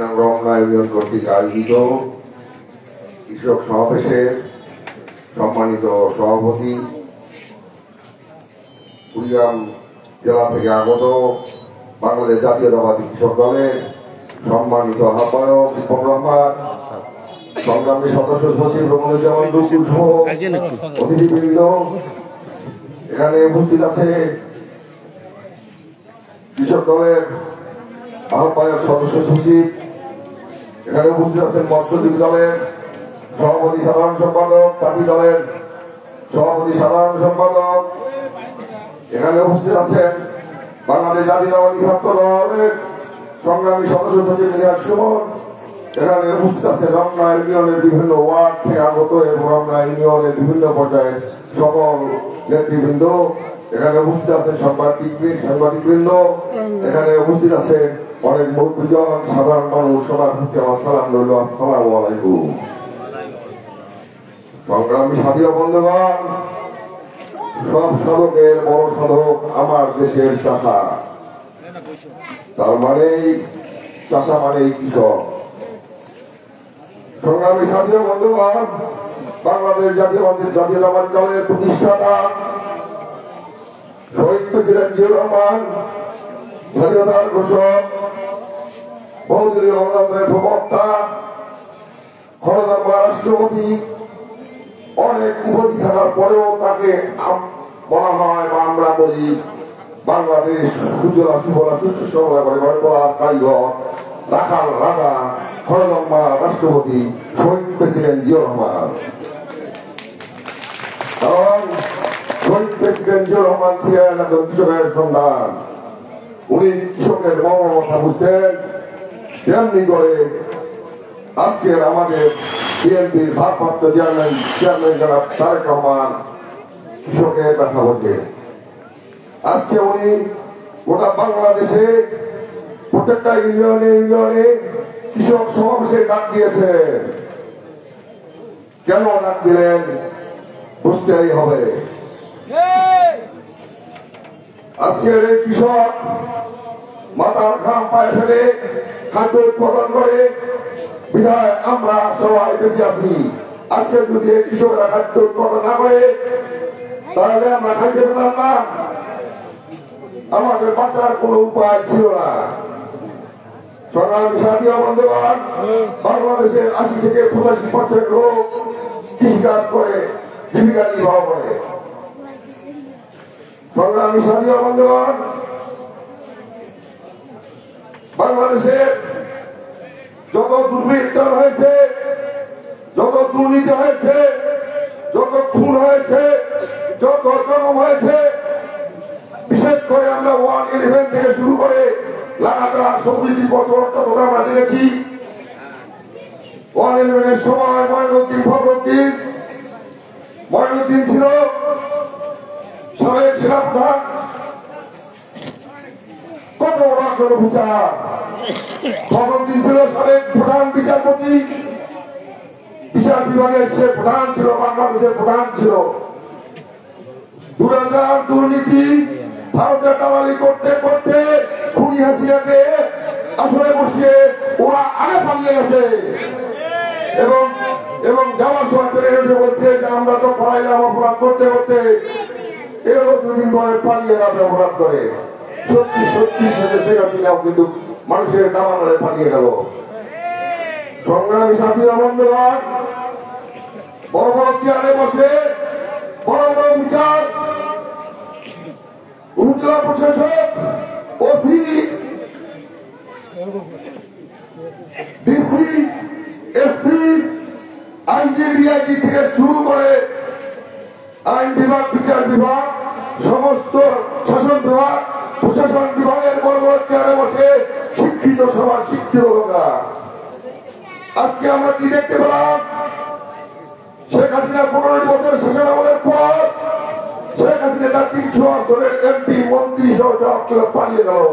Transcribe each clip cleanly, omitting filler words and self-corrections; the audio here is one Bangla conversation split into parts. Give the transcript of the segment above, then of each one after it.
রমনা ইউনিয়ন কর্তৃক আয়োজিত কৃষক সমাবেশের সম্মানিত সভাপতি, কুড়িগ্রাম জেলা থেকে আগত বাংলাদেশ জাতীয়তাবাদী কৃষক দলের সম্মানিত আহ্বায়ক রিপন রহমান, সংগ্রামী সদস্য সচিব রমনুজ্জামান রুকুল সহ অতিথিবৃন্দ, এখানে উপস্থিত আছে কৃষক দলের আহ্বায়ক সদস্য সচিব, এখানে উপস্থিত আছেন মৎস্যজীবী দলের সভাপতি সাধারণ সম্পাদক, তাঁতি দলের সভাপতি সাধারণ সম্পাদক, এখানে উপস্থিত আছেন বাংলাদেশ জাতীয়তাবাদী ছাত্র দলের সংগ্রামী সদস্য সচিব নিয়াজ সুমন, এখানে উপস্থিত আছেন রমনা ইউনিয়নের বিভিন্ন ওয়ার্ড থেকে আগত এবং রমনা ইউনিয়নের বিভিন্ন পর্যায়ের সকল নেতৃবৃন্দ, এখানে উপস্থিত আছেন সাংবাদিকবৃন্দ, এখানে উপস্থিত আছে অনেক মুরব্বীজন, সাধারণ মানুষ, সবার প্রতি আমার সালাম রইল। আসসালামু আলাইকুম। সংগ্রামী সাথী ও বন্ধুগণ, সব সাধকের বড় সাধক আমার দেশের চাষা, তার মানেই চাষা মানেই কৃষক। সংগ্রামী সাথী ও বন্ধুগণ, বাংলাদেশ জাতীয়তাবাদী দলের প্রতিষ্ঠাতা শহীদ প্রেসিডেন্ট জিয়াউর রহমান, স্বাধীনতার ঘোষক, বহুদলীয় গণতন্ত্রের প্রবক্তা, ক্ষমতার রাষ্ট্রপতি, অনেক উপাধি থাকার পরেও তাকে বলা হয় বা আমরা বলি বাংলাদেশ সুজলা সুফলা সুস্থ সমাধা করে ঘরে বলার কারিগর, রাখাল রাজা, ক্ষমতার রাষ্ট্রপতি শহীদ প্রেসিডেন্ট জিয়াউর রহমান। কারণ শহীদ প্রেসিডেন্ট জিয়াউর রহমান ছিলেন একজন কৃষকের সন্তান। উনি কৃষকের মর্মকথা বুঝতেন, তেমনি করে আজকের আমাদের বিএনপির ভারপ্রাপ্ত চেয়ারম্যান জনাব তারেক রহমান কৃষকের কথা বলতেন। আজকে উনি গোটা বাংলাদেশে প্রত্যেকটা ইউনিয়নে কৃষক সমাবেশে ডাক দিয়েছেন। কেন ডাক দিলেন বুঝতেই হবে। আজকের এই কৃষক মাথার ঘাম পায়ে ফেলে খাদ্য উৎপাদন করে বিধায় আমরা সবাই বেঁচে আছি। আজকে যদি এই কৃষকরা খাদ্য উৎপাদন না করে তাহলে আমরা খাইতে পেতাম না, আমাদের বাঁচার কোন উপায় ছিল না। সংগ্রামী সাথী ও বন্ধুগণ, বাংলাদেশের ৮০ থেকে ৮৫% লোক কৃষিকাজ করে জীবিকা নির্বাহ করে। সংগ্রামী সাথী ও বন্ধুগণ, বাংলাদেশে যত দুর্বৃত্তন হয়েছে, যত দুর্নীতি হয়েছে, যত খুন হয়েছে, যত জনম হয়েছে, বিশেষ করে আমরা 111 থেকে শুরু করে লাগাতার ২৬ বছর আমরা দেখেছি। 111 সময় ময়নুদ্দিন ছিল সাবেক সেনাপ্রধান, কত বড় আক্রমণ বিচার। খগনদিন ছিল সাবেক প্রধান বিচারপতি, বিচার বিভাগের সে প্রধান ছিল, বাংলাদেশের প্রধান ছিল। দুরাচার দুর্নীতি ভারতের দালালি করতে করতে খুনি হাসিনাকে আসলে বসিয়ে ওরা আগে পালিয়ে গেছে এবং যাওয়ার সময় পেরে বলছে যে আমরা তো পালাইলাম অপরাধ করতে করতে, এরও দুদিন পরে পালিয়ে যাবে অপরাধ করে। সত্যি সত্যি শেখ হাসিনাও কিন্তু মানুষের দাবানলে পালিয়ে গেল। সংগ্রামী সাথী ও বন্ধুগণ, বড় বড় চেয়ারে বসে বড় বড় বিচার, উপজেলা প্রশাসক, OC, DC, SP, IG, DIG থেকে শুরু করে আইন বিভাগ, বিচার বিভাগ, সমস্ত শাসন বিভাগ, প্রশাসন বিভাগের বড় বড় চেয়ারে বসে শিক্ষিত সমাজ, শিক্ষিত লোকরা। আজকে আমরা কি দেখতে পেলাম? শেখ হাসিনার ১৫ বছর শাসনামলের পর শেখ হাসিনা তার ৩০০ আসনের এমপি মন্ত্রী সহ সব পালিয়ে গেল।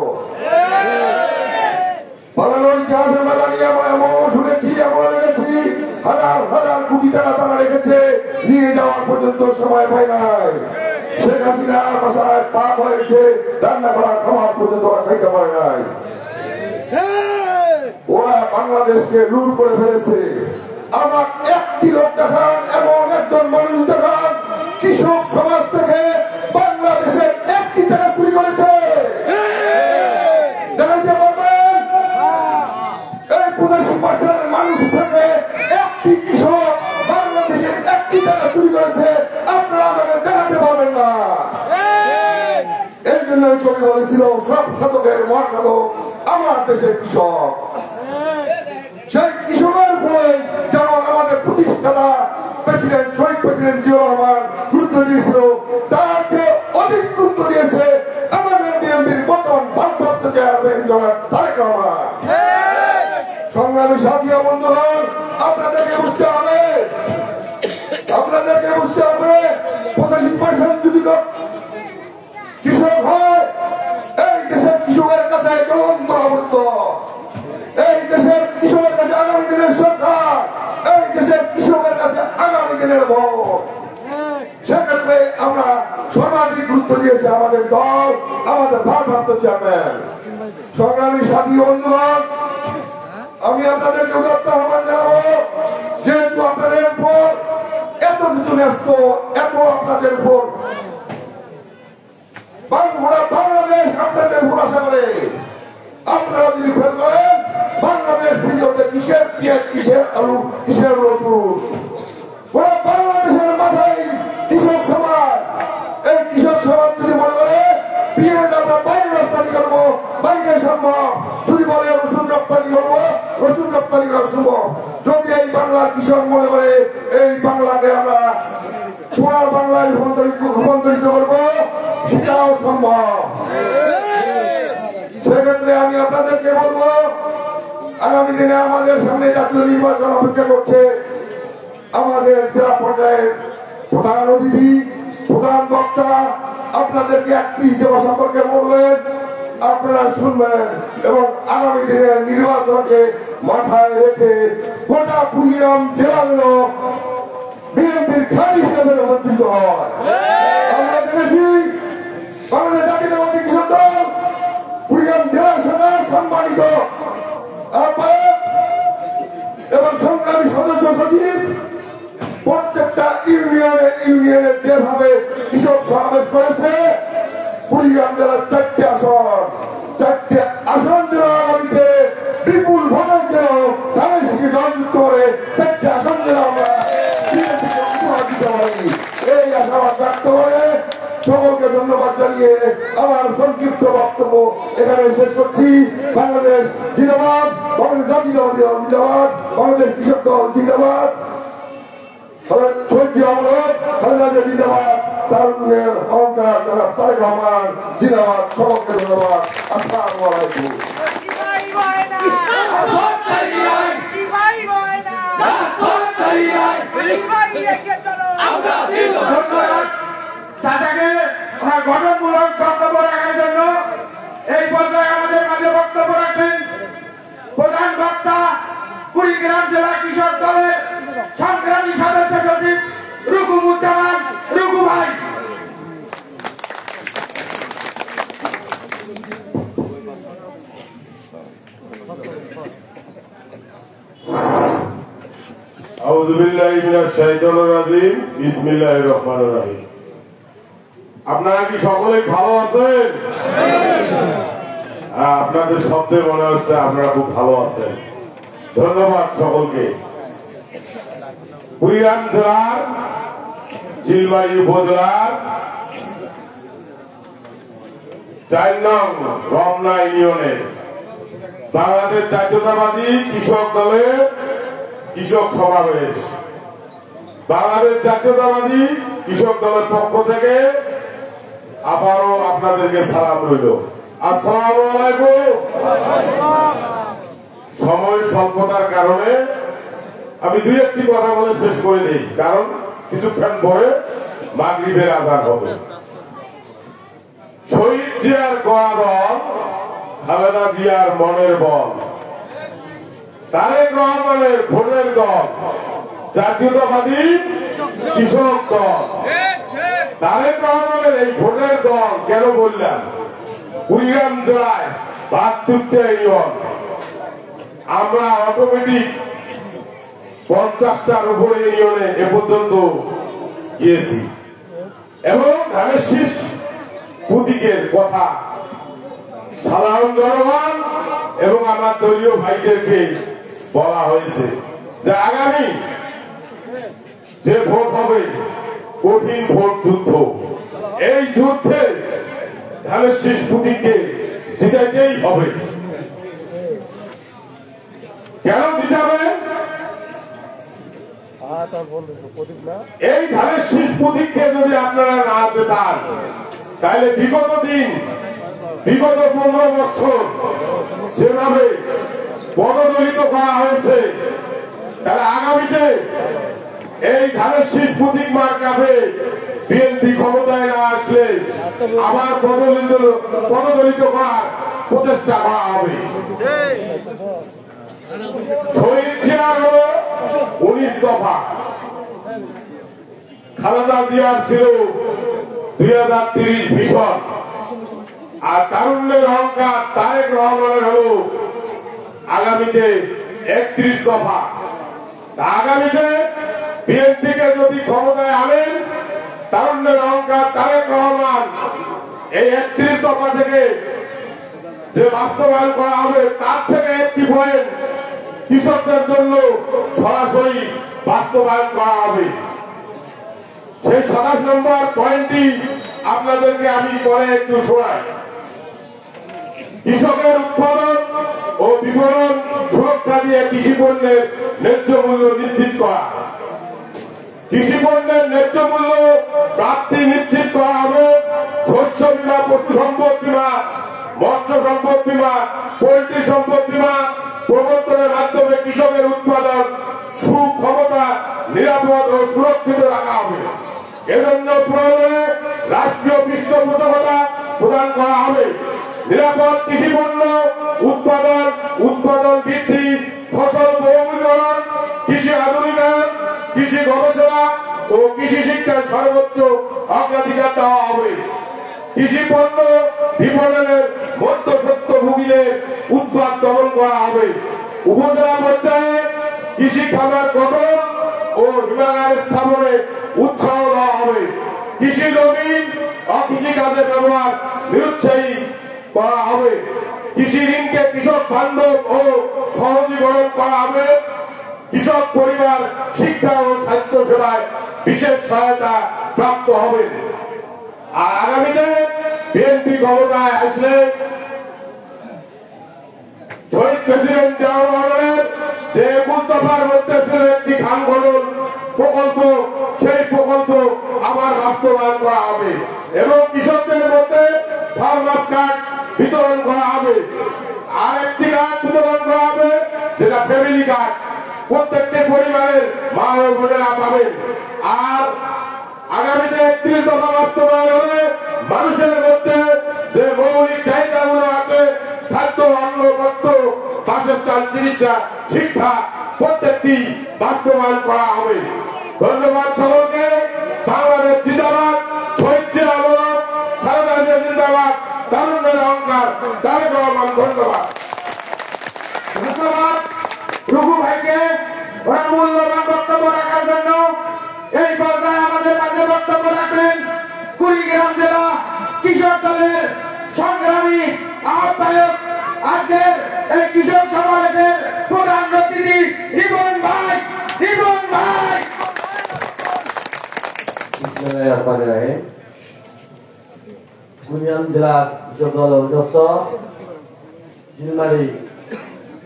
পালানোর ইতিহাসের মেলা নিয়ে আমরা শুনেছি, আমরা দেখেছি হাজার হাজার কোটি টাকা তারা রেখেছে, নিয়ে যাওয়ার পর্যন্ত সময় পায় নাই। শেখ হাসিনার বাসায় পাপ হয়েছে, রান্না করা খাওয়ার পর্যন্ত ওরা খাইতে পারে নাই। ওরা বাংলাদেশকে লুট করে ফেলেছে। আমার একটি লোক দেখান, এমন একজন মানুষ দেখান কৃষক সমাজ থেকে বাংলাদেশের একটি টাকা চুরি করেছে। দেখাইতে পারবেন? এই 85% মানুষ থেকে একটি কৃষক বাংলাদেশের একটি টাকা চুরি করেছে, আপনারা আমাকে দেখাতে পারবেন না। এই জন্য কবি বলেছিল, সব খাতকের মহাখাতক আমার দেশের কৃষক। সেই কৃষকের বই যেমন আমাদের প্রতিষ্ঠাতা প্রেসিডেন্ট শহীদ প্রেসিডেন্ট জিয়াউর রহমান গুরুত্ব দিয়েছিল, তার চেয়ে অধিক গুরুত্ব দিয়েছে আমাদের বিএনপির বর্তমান ভারপ্রাপ্ত চেয়ারম্যান জনাব তারেক রহমান। সংগ্রামী সাথী ও বন্ধুগণ, আপনাদেরকে বুঝতে হবে 85% যদি কৃষক হয়, এই দেশের কৃষকের কাছে জ্বলন্ত অবস্থ, এই দেশের কৃষকের কাছে আগামী দিনের সরকার, এই দেশের কৃষকের কাছে আগামী দিনের ভোট। সেক্ষেত্রে আমরা সর্বাধিক গুরুত্ব দিয়েছে আমাদের দল, আমাদের ভারপ্রাপ্ত চেয়ারম্যান। সংগ্রামী সাথী বন্ধুগণ, আমি আপনাদেরকে উদাত্ত আহ্বান জানাবো, যেহেতু আপনাদের উপর এত কিছু ন্যস্ত, এত আপনাদের উপর বাংলাদেশ আপনাদের ভরসা করে, আপনারা যদি ফেল করেন বাংলাদেশ ভিডিওতে কিসের পেঁয়াজ, কিসের আলু, কিসের রসুন, ওরা বাংলাদেশের মাথায় কৃষক সমাজ। এই কৃষক সমাজ যদি মনে করে পেঁয়াজ আমরা বাইরে রপ্তানি করবো, বাইরে সম্ভব। যদি বলে রসুন রপ্তানি করবো, রসুন রপ্তানি করা সম্ভব। যদি এই বাংলার কৃষক মনে করে এই বাংলাকে আমরা সোনার বাংলায় রূপান্তরিত করবো, সেটাও সম্ভব। সেক্ষেত্রে আমি আপনাদেরকে বলবো, আগামী দিনে আমাদের সামনে জাতীয় নির্বাচন অপেক্ষা করছে। আমাদের জেলা পর্যায়ের প্রধান অতিথি, প্রধান বক্তা আপনাদেরকে 31 দফা সম্পর্কে বলবেন, আপনারা শুনবেন এবং আগামী দিনের নির্বাচনকে মাথায় রেখে গোটা কুড়িগ্রাম জেলা বিএনপির খালি হিসেবে রূপান্তরিত হয়। আমরা দেখেছি বাংলাদেশ জাতীয়তাবাদী কৃষক দল কুড়িগ্রাম জেলা শাখার সম্মানিত এবং সংগ্রামী সদস্য সচিব প্রত্যেকটা ইউনিয়নে যেভাবে কৃষক সমাবেশ করেছে, কুড়িগ্রাম জেলার 4টি আসন জেলা আগামীতে বিপুল ভোটের জন্য তাদের সঙ্গে জয়যুক্ত করে 4টি আসন জেলা আমরা উপহার দিতে পারি। এই আশাবাদ ব্যক্ত করে সকলকে ধন্যবাদ জানিয়ে আমার সংক্ষিপ্ত বক্তব্য এখানে শেষ করছি। বাংলাদেশ জিন্দাবাদ, বাংলাদেশ জাতীয়তাবাদী দল জিন্দাবাদ, বাংলাদেশ কৃষক দল জিন্দাবাদ, শহীদ আমলত খালেদা জিয়া জিন্দাবাদ, তারুণ্যের অহংকার জনাব তারেক রহমান জিন্দাবাদ। সকলকে ধন্যবাদ। আসসালামু আলাইকুম। চাচাকে ওনার গঠনমূলক বক্তব্য রাখার জন্য এই পর্যায়ে আমাদের মাঝে বক্তব্য রাখবেন প্রধান বক্তা কুড়িগ্রাম জেলা কৃষক দলের সংগ্রামী সদস্য সচিব রুকুমুজ্জামান রুকু ভাই। আউযু বিল্লাহি মিনাশ শাইতানির রাজিম। বিসমিল্লাহির রহমানির রহিম। আপনারা কি সকলেই ভালো আছেন? আপনাদের শব্দে মনে হচ্ছে আপনারা খুব ভালো আছেন। ধন্যবাদ সকলকে। কুড়িগ্রাম জেলার চিলমারী উপজেলার 4 নং রমনা ইউনিয়নের বাংলাদেশ জাতীয়তাবাদী কৃষক দলের কৃষক সমাবেশ। বাংলাদেশ জাতীয়তাবাদী কৃষক দলের পক্ষ থেকে আবারও আপনাদেরকে সালাম রইল। আসসালামু আলাইকুম। সময় স্বল্পতার কারণে আমি 2-1টি কথা বলে শেষ করে দিই, কারণ কিছুক্ষণ পরে মাগরিবের আযান হবে। শহীদ জিয়ার গড়া দল, খালেদা জিয়ার মনের বল, তারেক রহমানের ভোটের দল জাতীয়তাবাদী কৃষক দল। তারেক রহমানের এই ভোটের দল কেন বললাম? কুড়িগ্রাম জেলায় 72টা ইউনিয়ন, আমরা অটোমেটিক 50টার উপরে ইউনিয়নে এ পর্যন্ত গিয়েছি এবং ধানের শীষ প্রতীকের কথা সাধারণ জনগণ এবং আমার দলীয় ভাইদেরকে বলা হয়েছে যে আগামী যে ভোট হবে কঠিন ভোট যুদ্ধ, এই যুদ্ধে ধানের শীষ প্রতীককে জিতাইতেই হবে। কেন জিতাবে? এই ধানের শীষ প্রতীককে যদি আপনারা না জেতান তাহলে বিগত 15 বছর যেভাবে পদদলিত করা হয়েছে, তাহলে আগামীতে এই ধানের শীষ প্রতীক মার্কাবে বিএনপি ক্ষমতায় না আসলে আবার পদদলিত করার প্রচেষ্টা করা হবে। শহীদ জিয়ার হল 19 দফা, খালেদা জিয়ার ছিল 2030 ভিশন, আর তারুণ্যের অহংকার তারেক রহমানের হল আগামীতে 31 দফা। আগামীতে বিএনপিকে যদি ক্ষমতায় আনেন, তারুণ্যের অহংকার তারেক রহমান এই 31 দফা থেকে যে বাস্তবায়ন করা হবে তার থেকে একটি পয়েন্ট কৃষকদের জন্য সরাসরি বাস্তবায়ন করা হবে। সেই 27 নম্বর পয়েন্টটি আপনাদেরকে আমি পরে একটু শোনাই। কৃষকের উৎপাদন ও বিপণন সুরক্ষা দিয়ে কৃষি পণ্যের ন্যায্য মূল্য নিশ্চিত করা, কৃষি পণ্যের ন্যায্য মূল্য প্রাপ্তি নিশ্চিত করা হবে। শস্য বীমা, পশু সম্পদ বীমা, মৎস্য সম্পদ বীমা, পোল্ট্রি সম্পদ বীমা প্রবর্তনের মাধ্যমে কৃষকের উৎপাদন সুক্ষমতা নিরাপদ ও সুরক্ষিত রাখা হবে। এজন্য প্রয়োজনে রাষ্ট্রীয় পৃষ্ঠপোষকতা প্রদান করা হবে। নিরাপদ কৃষি পণ্য উৎপাদন বৃদ্ধি, ফসল বহুমূল্যকরণ, কৃষি আধুনিকায়ন, কৃষি গবেষণা ও কৃষি শিক্ষার সর্বোচ্চ অগ্রাধিকার দেওয়া হবে। কৃষি পণ্য বিপণনের মধ্যস্বত্বভোগীদের উৎপাদ দমন করা হবে। উপজেলা পর্যায়ে কৃষি খামার গঠন ও হিমাগার স্থাপনে উৎসাহ দেওয়া হবে। কৃষি জমি অকৃষি কাজে ব্যবহার নিরুৎসাহী করা হবে। কৃষি ঋণকে কৃষক বান্ধব ও সহজীকরণ করা হবে। কৃষক পরিবার শিক্ষা ও স্বাস্থ্য সেবায় বিশেষ সহায়তা প্রাপ্ত হবে। আর আগামীতে বিএনপি ক্ষমতায় আসলে শহীদ প্রেসিডেন্ট জিয়াউর রহমানের যে 21 দফার মধ্যে ছিল একটি খান খনন প্রকল্প, সেই প্রকল্প আবার বাস্তবায়ন করা হবে এবং কৃষকদের মধ্যে ফার্মার্স কার্ড বিতরণ করা হবে। আর একটি কার্ড বিতরণ করা হবে যেটা ফ্যামিলি কার্ড, প্রত্যেকটি পরিবারের মা ও বোনেরা পাবেন। আর আগামীতে 31 দফা বাস্তবায়ন হলে মানুষের মধ্যে যে মৌলিক চাহিদাগুলো আছে, খাদ্য, অন্ন, বস্ত্র, বাসস্থান, চিকিৎসা, শিক্ষা, প্রত্যেকটি বাস্তবায়ন করা হবে। ধন্যবাদ সকলকে। বাংলাদেশ জিন্দাবাদ, শহীদ জিয়া অমর, খালেদা জিয়া জিন্দাবাদ, তারুণ্যের অহংকার তারেক রহমান। ধন্যবাদ। ধন্যবাদ রঘু ভাইকে ওনার মূল্যবান বক্তব্য রাখার জন্য। এই পর্যায়ে আমাদের মাঝে বক্তব্য রাখবেন কুড়িগ্রাম জেলা কৃষক দলের সংগ্রামী আহ্বায়ক, আজকের এই কৃষক সমাবেশের প্রধান অতিথি রিপন ভাই। রিপন ভাই। কুড়িগ্রাম জেলা কৃষক দল অধীনস্থ শিলমারি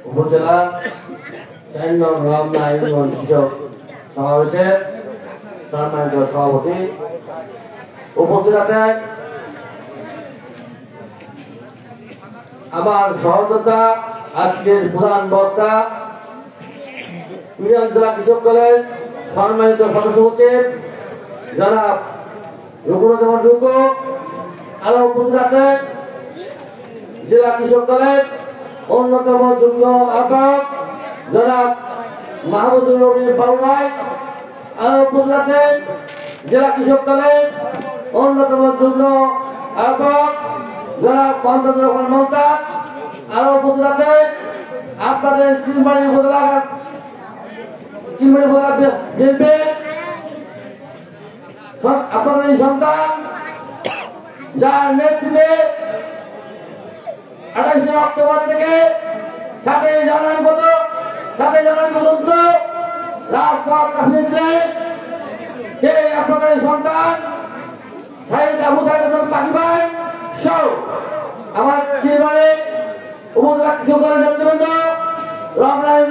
উপজেলা 4 নং রমনা ইউনিয়ন কৃষক সমাবেশের সম্মানিত সভাপতি উপস্থিত আছেন, আমার সহযোদ্ধা, আজকের প্রধান বক্তা কুড়িগ্রাম জেলা কৃষক দলের সম্মানিত সদস্য সচিব জনাব রঘুনাথ রুকু, আরো উপস্থিত আছেন জেলা কৃষক দলের অন্যতম যুগ্ম আহ্বায়ক জনাব মাহমুদুর রবির বাবু ভাই, আরো উপস্থিত আছেন জেলা কৃষক দলের অন্যতম যুগ্ম আহ্বায়ক জনাব মমতাজুর রহমান মমতাজ, আরো উপস্থিত আছেন আপনাদের চিলমারি উপজেলা বিএনপি আপনাদের এই সন্তান যার নেতৃত্বে 28 অক্টোবর থেকে 7 জানুয়ারি পর্যন্ত রাজপথ কাঁপিয়েছিলেন সেই আপনাদের সন্তান শহীদ আবু সাইদ পাখি ভাই সহ আমার চিলমারি উপজেলা কৃষক দলের নেতৃবৃন্দ রমনায়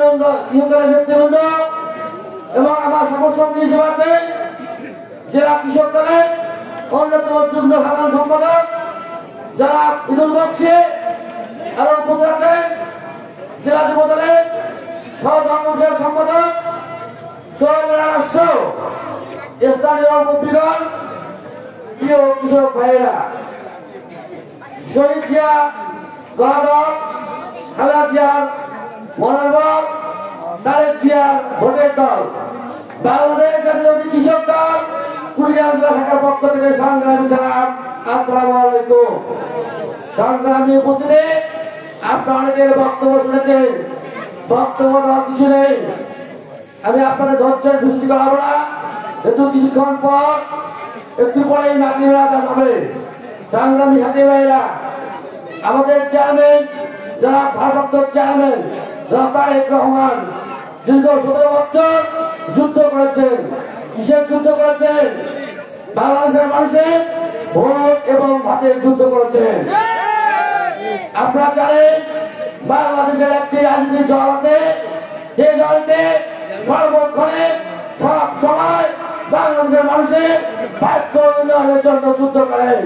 কৃষক দলের নেতৃবৃন্দ এবং আমার সঙ্গী হিসেবে আছেন জেলা কৃষক দলের অন্যতম যুগ্ম সাধারণ সম্পাদক যারা ঈদুল বক্সি এবং উপস্থিত আছেন জেলা যুব দলের সহধর্মসের সম্পাদক সোহেল রানা সহ স্থানীয় মুরব্বীগণ, প্রিয় কৃষক ভাইয়েরা, শহীদ জিয়া গণদল, খালেদা জিয়ার মনের দল, তারেক জিয়ার ভোটের দল, বাংলাদেশ জাতীয়তাবাদী কৃষক দল কুড়িগ্রাম জেলা শাখার পক্ষ থেকে সংগ্রামী সালাম। আসসালামু আলাইকুম। সংগ্রামী উপস্থিতি, আপনারা অনেকের বক্তব্য শুনেছেন, বক্তব্য দেওয়ার কিছু নেই। আমি আপনাদের ধৈর্যের দৃষ্টি করাবো না, যেহেতু কিছুক্ষণ পর একটু পরেই মাতৃরা হবে। সংগ্রামী সাথী ভাইরা, আমাদের চেয়ারম্যান যারা ভারপ্রাপ্ত চেয়ারম্যান যারা তারেক রহমান দীর্ঘ 17 বছর যুদ্ধ করেছেন। কিসের যুদ্ধ করেছেন? বাংলাদেশের মানুষের ভোট এবং ভাতের যুদ্ধ করেছেন। আপনারা জানেন বাংলাদেশের একটি রাজনীতির দল আছে, যে দলটি সর্বক্ষণে সব সময় বাংলাদেশের মানুষের বাক্য উন্নয়নের জন্য যুদ্ধ করেন।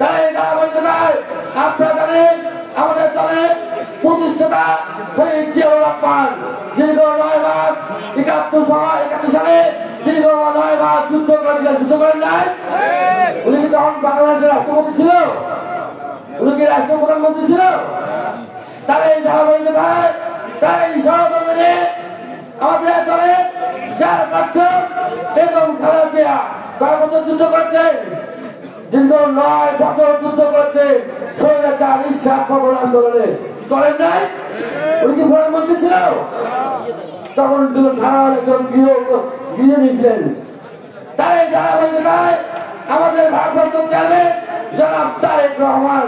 তাই ধারাবাহিকতায় আপনারা জানেন আমাদের দলের প্রতিষ্ঠাতা শহীদ জিয়াউর রহমান দীর্ঘ 9 মাস 71 সালে দীর্ঘ 9 মাস যুদ্ধ করেছিলেন। যুদ্ধ করেন নাই? উনি কি তখন বাংলাদেশের রাষ্ট্রপতি ছিল? উনি কি রাষ্ট্র প্রধানমন্ত্রী ছিল? তার এই ধারাবাহিকতায় তাই সহকর্মী আমাদের দলের যার প্রার্থন বেগম খালেদা জিয়া 10 বছর যুদ্ধ করেছেন, দীর্ঘ 9 বছর যুদ্ধ করেছে স্বৈরাচার ইরশাদ পাগল আন্দোলনে। করেন নাই? উনি কি প্রধানমন্ত্রী ছিল? তখন একজন গৃহ নিয়েছিলেন। তাই ধারাবাহিকতায় আমাদের ভারপ্রাপ্ত চেয়ারম্যান জনাব তারেক রহমান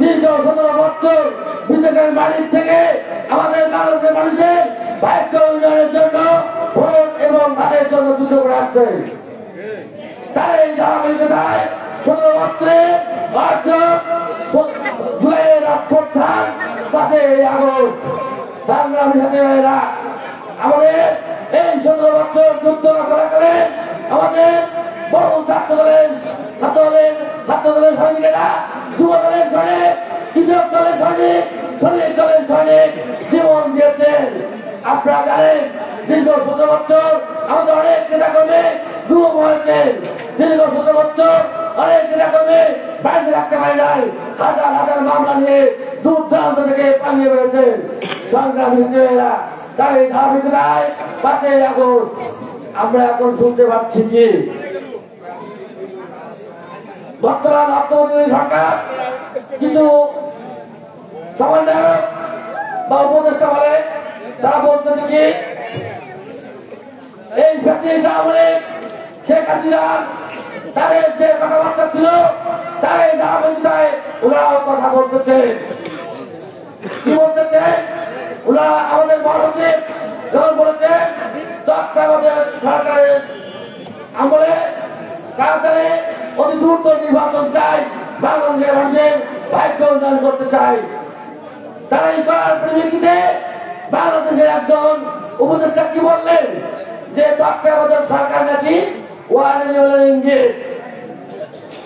দীর্ঘ 17 বছর বিদেশের বাড়ির থেকে আমাদের বাংলাদেশের মানুষের ভাগ্য উন্নয়নের জন্য ভোট এবং ভাতের জন্য যুদ্ধ করে আসছে। তাই এই ধারাবাহিকতায় 17 বছরে জুলাইয়ের অভ্যুত্থান 5 আগস্ট সংগ্রামী সাথী ভাইয়েরা, আমাদের এই 17 বছর যুদ্ধ করাকালে আমাদের বহু ছাত্র দলের সৈনিকেরা, যুব দলের সৈনিক, কৃষক দলের সৈনিক, শ্রমিক দলের সৈনিক জীবন দিয়েছেন। আপনারা জানেন দীর্ঘ 17 বছর আমাদের অনেক নেতা কর্মী গুম হয়েছেন। দীর্ঘ 17 বছর অনেক নেতা কর্মী বাইরে রাখতে পারে নাই, হাজার হাজার মামলা নিয়ে দূর দূরান্ত থেকে পালিয়ে বেড়েছেন। সংগ্রামী ভাইয়েরা, তার এই ধারাবাহিকতায় 5 আগস্ট আমরা এখন শুনতে পাচ্ছি কি বর্তমান অর্থমন্ত্রী সরকার কিছু সমন্বয়ক বা উপদেষ্টা বলে, তারা বলতেছে কি এই ফ্যাক্টরিটা আমলে শেখ হাসিনা তাদের যে কথাবার্তা ছিল তার এই ধারাবাহিকতায় ওনারাও কথা বলতেছে। কি বলতেছে? ওনারা আমাদের মহাসচিব যখন বলেছে তত্ত্বাবধায়ক সরকারের আমলে তাড়াতাড়ি অতি দ্রুত নির্বাচন চাই, বাংলাদেশের মানুষের ভাগ্য উন্নয়ন করতে চাই। তারা এই করার পরিপ্রেক্ষিতে বাংলাদেশের একজন উপদেষ্টা কি বললেন যে তত্ত্বাবধায়ক সরকার নাকি ইঙ্গিত।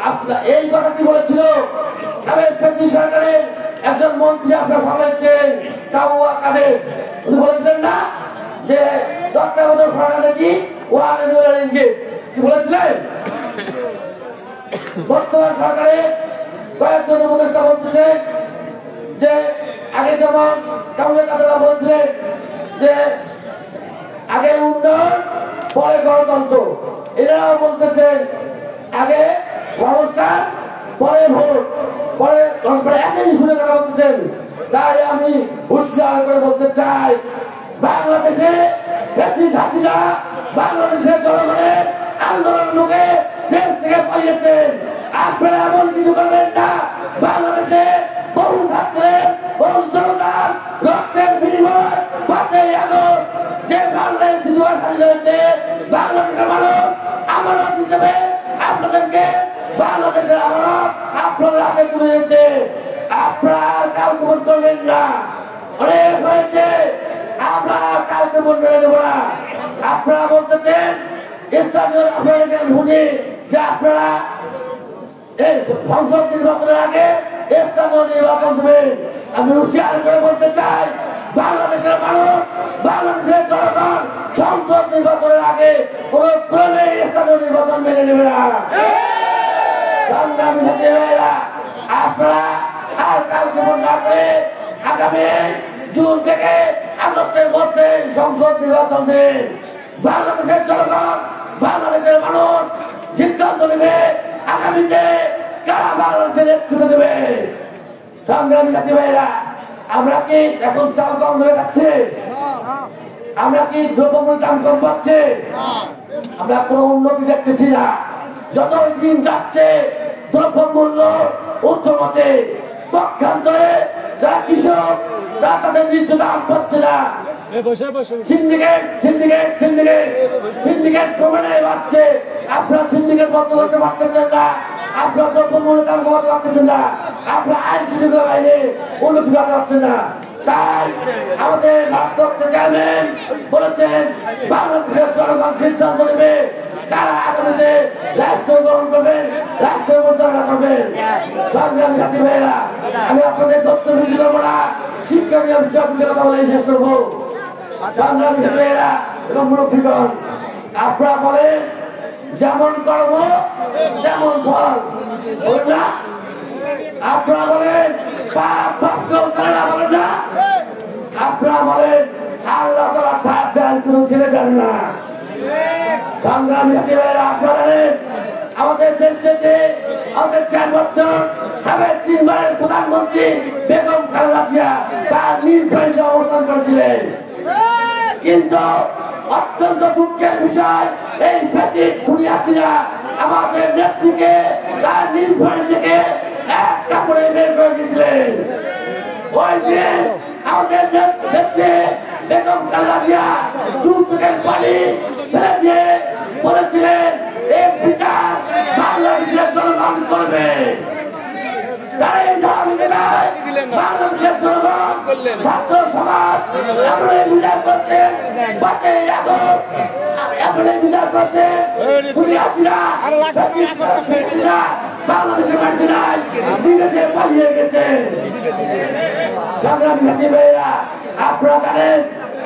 আপনার এই কথা কি বলেছিল সরকারের একজন মন্ত্রী, আপনার সবাইছেন কাউয়া কাদের, উনি বলেছিলেন না যে তত্ত্বাবধায়ক সরকার নাকি ইঙ্গিত? কি বলেছিলেন? বর্তমান সরকারের কয়েকজন উপদেষ্টা বলতেছেন যে আগে যেমন কাউয়া কাদেরা বলছিলেন যে আগে উন্নয়ন পরে গণতন্ত্র, এরাও বলতেছেন আগে সংস্কার পরে ভোট, পরে একই শুনে কথা বলতেছেন। তাই আমি হুঁশিয়ার করে বলতে চাই, বাংলাদেশে হাসিনা বাংলাদেশের জনগণের আন্দোলন লোকে দেশ থেকে পালিয়েছেন। আপনারা এমন কিছু করবেন না। বাংলাদেশে বহু ছাত্রের বহু জনতার রক্তের বিনিময় 5ই আগস্ট যে বাংলাদেশ দিবস স্বাধীন হয়েছে, বাংলাদেশের মানুষ আমানত হিসেবে আপনাদেরকে বাংলাদেশের আমানত আপনাদের হাতে তুলে দিয়েছে। আপনারা কালকে মন করবেন না, অনেক হয়েছে, আমরা কালকে মন মেনে নেব না। আপনারা বলতেছেন স্থানীয় আপনাদের শুনি যে আপনারা এই সংসদ নির্বাচনের আগে স্থানীয় নির্বাচন দেবেন। আমি হুঁশিয়ার করে বলতে চাই, বাংলাদেশের মানুষ বাংলাদেশের জনগণ সংসদ নির্বাচনের আগে কোন ক্রমে স্থানীয় নির্বাচন মেনে নেবে না। সংগ্রামী সাথী ভাইয়েরা, আপনারা আর কালকে মন না করে আগামী জুন থেকে আগস্টের মধ্যে সংসদ নির্বাচন দিন। বাংলাদেশের জনগণ বাংলাদেশের মানুষ সিদ্ধান্ত নেবে আগামীতে কারা বাংলাদেশের নেতৃত্ব দেবে। সংগ্রামী সাথী ভাইয়েরা, আমরা কি এখন চাল কম হয়ে যাচ্ছে? আমরা কি দ্রব্যমূল্য দাম কম পাচ্ছে? আমরা কোন উন্নতি দেখতেছি না। যতই দিন যাচ্ছে দ্রব্যমূল্য ঊর্ধ্বমুখী, পক্ষান্তরে যারা কৃষক তারা তাদের ন্যায্য দাম পাচ্ছে না। সিন্ডিকেট প্রমাণে বাড়ছে। আপনারা সিন্ডিকেট বন্ধ করতে পারতেছেন না, আপনারা দ্রব্যমূল্য দাম কমাতে পারতেছেন না, আপনারা আইন শৃঙ্খলা বাহিনী উন্নতি করতে পারছেন না। তাই আমাদের ভারপ্রাপ্ত চেয়ারম্যান বলেছেন বাংলাদেশের জনগণ সিদ্ধান্ত নেবে তারা আগামীতে রাষ্ট্র গ্রহণ করবেন, রাষ্ট্র পরিচালনা করবেন। সংগ্রামী সাথী ভাইয়েরা, আমি আপনাদের তথ্য বিক্রি করবো না, শিক্ষণীয় বিষয়গুলির কথা বলে শেষ করবো। সংগ্রামী সাথী ভাইয়েরা এবং মুরব্বীগণ, আপনারা বলেন যেমন কর্ম তেমন ফল, না? আপনারা বলেন পাপ কেউ করে না, বলেন না? আপনারা বলেন আল্লাহ তাআলা ছাড় দেন, কোনো ছেড়ে দেন না। সংগ্রামী সাথী ভাইয়েরা, আপনারা জানেন আমাদের দেশ থেকে আমাদের 4 বছর সাবেক 3 বারের প্রধানমন্ত্রী বেগম খালেদা জিয়া তার নিজ বাড়িতে অবস্থান করেছিলেন। কিন্তু অত্যন্ত দুঃখের বিষয়, এই ফ্যাসিস্ট খুনি হাসিনা আমাদের নেত্রীকে তার নিজ বাড়ি থেকে এক কাপড়ে বের করে দিয়েছিলেন। ওই যে আমাদের নেত্রী বেগম খালেদা জিয়া 2 চোখের পানি ফেলে দিয়ে বলেছিলেন এই বিচার বাংলাদেশের জনগণ করবে। বাংলাদেশের জনগণ ছাত্র সমাজ এমনই বিচার করছেন, এমনই বিচার করছেন বাংলাদেশের মাটি নাই, বিদেশে পালিয়ে গেছে। সংগ্রামী সাথী ভাইয়েরা, আপনারা জানেন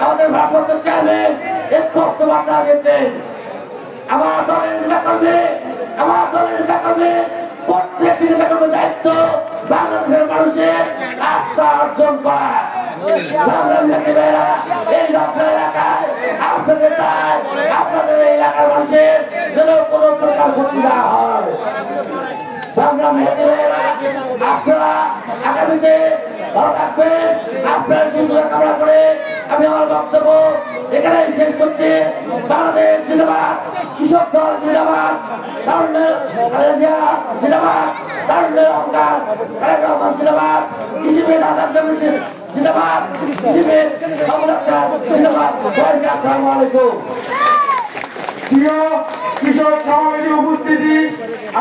আমাদের ভারপ্রাপ্ত চেয়ারম্যান এক কষ্ট বার্তা দিয়েছেন। আমার দলের নেতা কর্মী প্রত্যেকটি নেতা কর্মীর দায়িত্ব বাংলাদেশের মানুষের আস্থা অর্জন করা। সংগ্রামী সাথী ভাইয়েরা, এই আপনার এলাকায় আপনাদের চাই আপনাদের এই এলাকার মানুষের যেন কোনো প্রকার ক্ষতি না হয়। সংগ্রামী সাথী ভাইয়েরা, আপনারা আগামীতে ভালো থাকবেন, আপনারা সুন্দর কামনা করে আমি আমার বক্তব্য এখানে শেষ করছি। বাংলাদেশ জিন্দাবাদ, কৃষক দল জিন্দাবাদ, তারুণ্যের জিন্দাবাদ, তারুণ্যের অহংকার তারেক রহমান জিন্দাবাদ, কৃষিবিদ আজাদ জিন্দাবাদ, কৃষিবিদ জিন্দাবাদ। আসসালামু আলাইকুম। প্রিয় কৃষক সমাবেশে উপস্থিতি,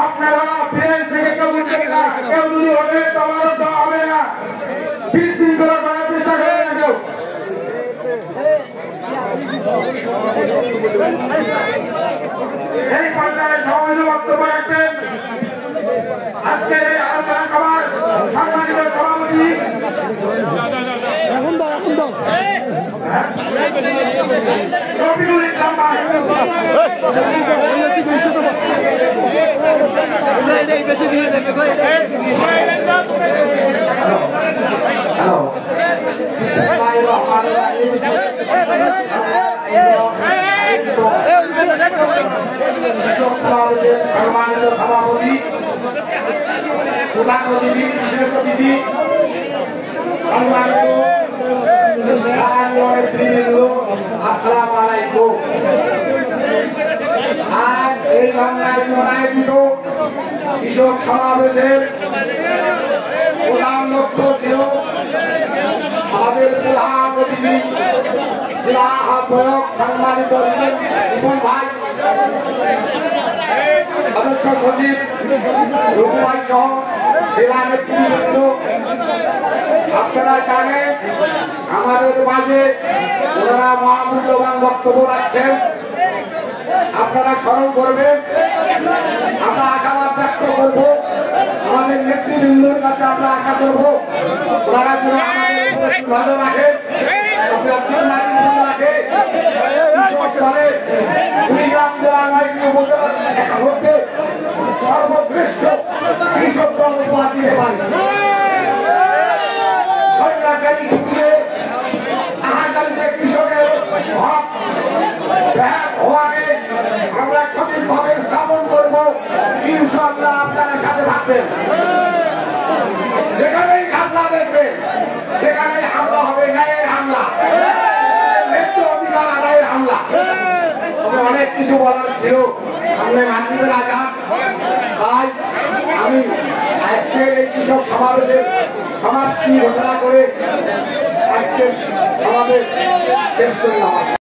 আপনারা ফিরে থেকে কেউ যদি হলে তোমারও দেওয়া হবে না, বিশৃঙ্খলা করার চেষ্টা করেন না কেউ। এই পর্যায়ে সমাবেশে বক্তব্য রাখবেন আজকের এই আলোচনা সভার সম্মানিত সভাপতি রফিকুল ইসলাম ভাই। সম্মানিত সভাপতি, প্রধান অতিথি, বিশেষ অতিথি, সম্মানিত স্থানীয় নেতৃবৃন্দ, আসসালামু আলাইকুম। আজ এই গঙ্গায় আয়োজিত কৃষক সমাবেশের প্রধান লক্ষ্য ছিল আমাদের প্রধান অতিথি জেলা আহ্বায়ক সম্মানিত রিপন ভাই, সদস্য সচিব রঘু ভাই সহ জেলা নেতৃবৃন্দ। আপনারা জানেন আমাদের মাঝে ওনারা মহামূল্যবান বক্তব্য রাখছেন, আপনারা স্মরণ করবেন। আমরা আশাবাদ ব্যক্ত করব, আমাদের নেতৃবৃন্দর কাছে আমরা আশা করব ওনারা যেন আমাদের উপরে নজর রাখেন, কুড়িগ্রাম জেলার 9টি উপজেলার মধ্যে সর্বশ্রেষ্ঠ কৃষক দল উপহার দিতে পারি। সরকারি ক্ষেত্রে আহাজারিতে কৃষকের হক ব্যাহত হওয়াকে আমরা সঠিকভাবে স্থাপন করব। ইনশাআল্লাহ আপনারা সাথে থাকবেন। যেখানেই হামলা দেখবেন সেখানেই হামলা হবে, ন্যায়ের হামলা, ন্যায্য অধিকার আদায়ের হামলা। তবে অনেক কিছু বলার ছিল, সামনে মাগরিবের আযান, তাই আমি আজকের এই কৃষক সমাবেশের সমাপ্তি ঘোষণা করে আজকের সমাবেশ শেষ করলাম।